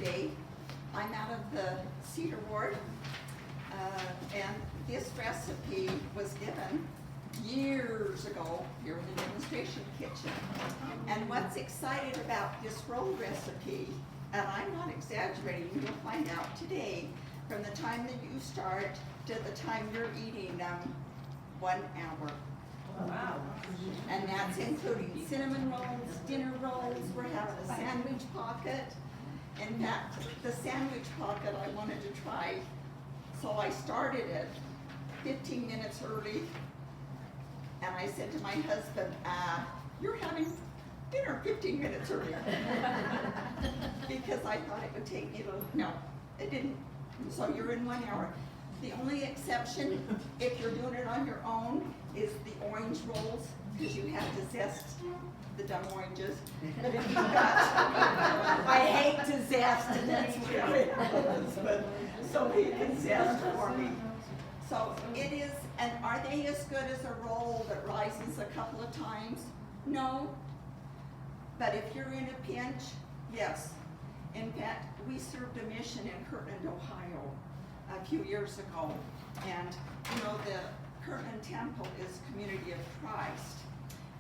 today. I'm out of the Cedar Ward, and this recipe was given years ago here in the demonstration kitchen. And what's exciting about this roll recipe, and I'm not exaggerating, you'll find out today, from the time that you start to the time you're eating them, 1 hour. Wow. And that's including cinnamon rolls, dinner rolls, we're having a sandwich pocket. In fact, the sandwich pocket I wanted to try, so I started it 15 minutes early. And I said to my husband, you're having dinner 15 minutes early. Because I thought it would take me no, it didn't. So you're in 1 hour. The only exception, if you're doing it on your own, is the orange rolls, because you have to zest the dumb oranges. But if you've got, I hate to zest, and that's what it is, but so he can zest for me. So it is, and are they as good as a roll that rises a couple of times? No. But if you're in a pinch, yes. In fact, we served a mission in Kirtland, Ohio a few years ago. And you know, the Kirtland Temple is Community of Christ.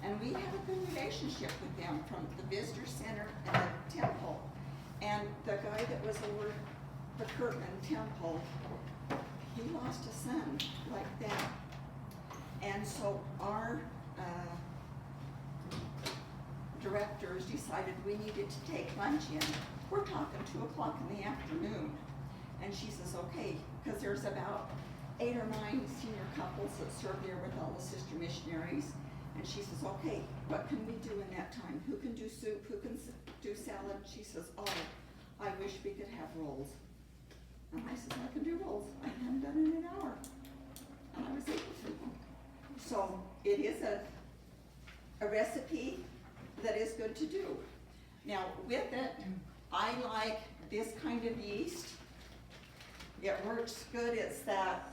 And we had a good relationship with them from the visitor center and the temple. And the guy that was over the Kirtland Temple, he lost a son like that. And so our directors decided we needed to take lunch in. We're talking 2 o'clock in the afternoon. And she says, okay, because there's about 8 or 9 senior couples that serve there with all the sister missionaries. And she says, okay, what can we do in that time? Who can do soup? Who can do salad? She says, oh, I wish we could have rolls. And I said, I can do rolls. I haven't done it in an hour. And I was able to. So it is a recipe that is good to do. Now with it, I like this kind of yeast. It works good. It's that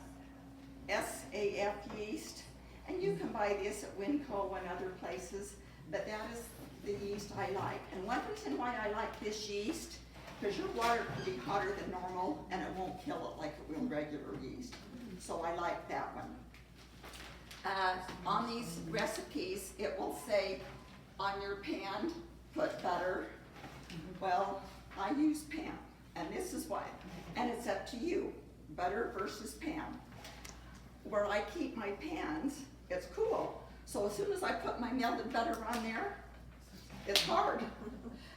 SAF yeast. And you can buy this at Winco and other places, but that is the yeast I like. And one reason why I like this yeast, because your water can be hotter than normal and it won't kill it like it will regular yeast. So I like that one. On these recipes, it will say on your pan, put butter. Well, I use pan, and this is why. And it's up to you, butter versus pan. Where I keep my pans, it's cool. So as soon as I put my melted butter on there, it's hard.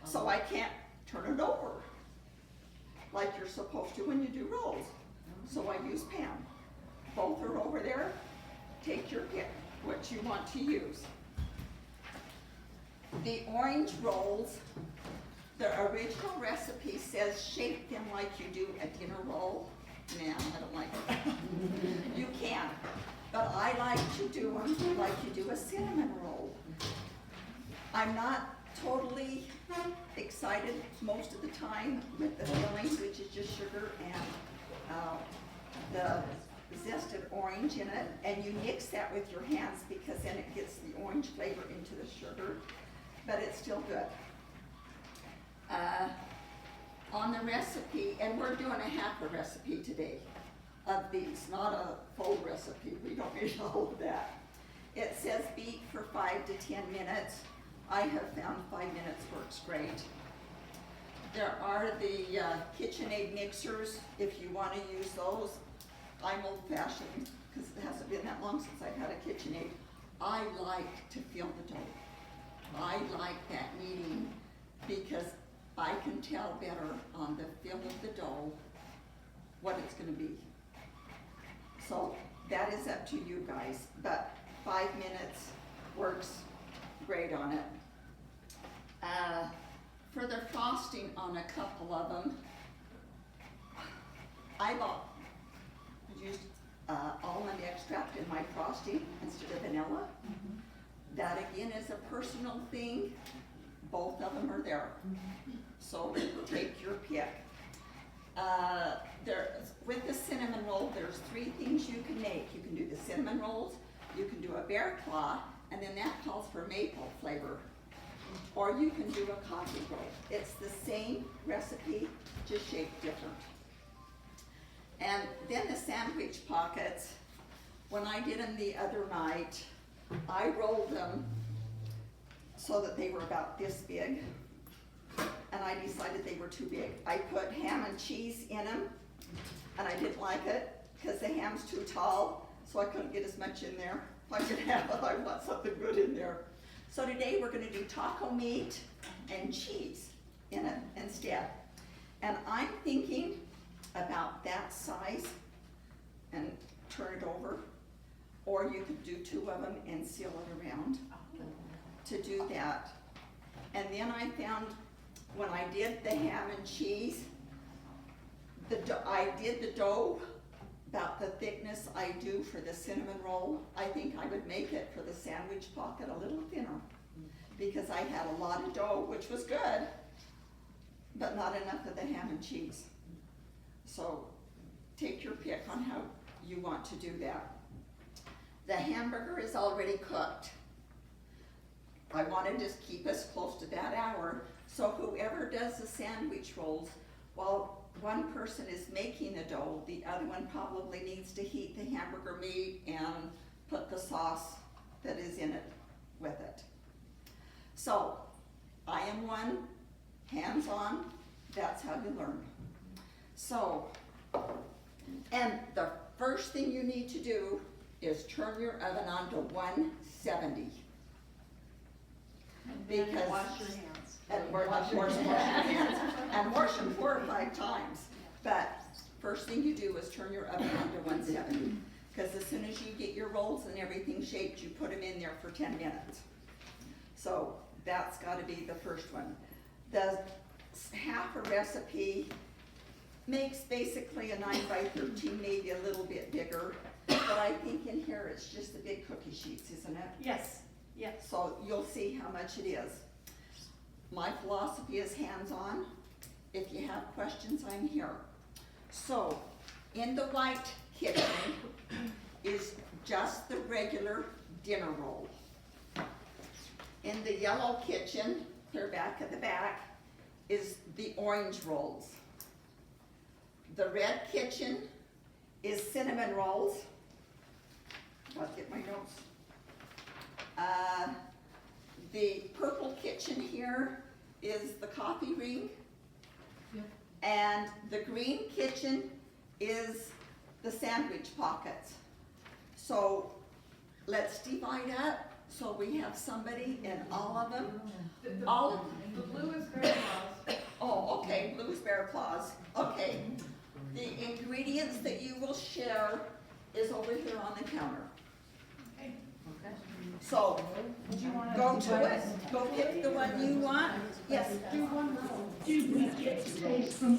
So I can't turn it over like you're supposed to when you do rolls. So I use pan. Both are over there. Take your pick, what you want to use. The orange rolls, the original recipe says shape them like you do a dinner roll. Nah, I don't like it. You can, but I like to do them like you do a cinnamon roll. I'm not totally excited most of the time with the filling, which is just sugar and the zested orange in it, and you mix that with your hands because then it gets the orange flavor into the sugar, but it's still good. On the recipe, and we're doing a half a recipe today of these, not a full recipe. We don't need all of that. It says beat for 5 to 10 minutes. I have found 5 minutes works great. There are the KitchenAid mixers if you want to use those. I'm old-fashioned because it hasn't been that long since I've had a KitchenAid. I like to feel the dough. I like that kneading because I can tell better on the feel of the dough what it's going to be. So that is up to you guys, but 5 minutes works great on it. For the frosting on a couple of them, I used almond extract in my frosting instead of vanilla. That again is a personal thing. Both of them are there. So take your pick. With the cinnamon roll, there's 3 things you can make. You can do the cinnamon rolls, you can do a bear claw, and then that calls for maple flavor. Or you can do a coffee roll. It's the same recipe, just shaped different. And then the sandwich pockets, when I did them the other night, I rolled them so that they were about this big, and I decided they were too big. I put ham and cheese in them, and I didn't like it because the ham's too tall, so I couldn't get as much in there. If I could have it, I want something good in there. So today we're gonna do taco meat and cheese in it instead. And I'm thinking about that size and turn it over, or you could do two of them and seal it around to do that. And then I found, when I did the ham and cheese, I did the dough about the thickness I do for the cinnamon roll. I think I would make it for the sandwich pocket a little thinner, because I had a lot of dough, which was good, but not enough of the ham and cheese. So take your pick on how you want to do that. The hamburger is already cooked. I want to just keep us close to that hour, so whoever does the sandwich rolls, while one person is making the dough, the other one probably needs to heat the hamburger meat and put the sauce that is in it with it. So, I am one, hands-on, that's how you learn. So, and the first thing you need to do is turn your oven on to 170. Because wash your hands. And wash your hands, and wash them 4 or 5 times. But first thing you do is turn your oven on to 170. Because as soon as you get your rolls and everything shaped, you put them in there for 10 minutes. So that's got to be the first one. The half a recipe makes basically a 9 by 13, maybe a little bit bigger. But I think in here it's just the big cookie sheets, isn't it? Yes, yes. So you'll see how much it is. My philosophy is hands-on. If you have questions, I'm here. So, in the white kitchen is just the regular dinner roll. In the yellow kitchen, clear back at the back, is the orange rolls. The red kitchen is cinnamon rolls. I'll get my notes. The purple kitchen here is the coffee ring. Yep. And the green kitchen is the sandwich pockets. So let's divide up so we have somebody in all of them. The blue is Bear Claws. Oh, okay, blue's bear claws. Okay. The ingredients that you will share is over here on the counter. Okay. So, go to it, go pick the one you want. Yes. Do one roll. Do we get space from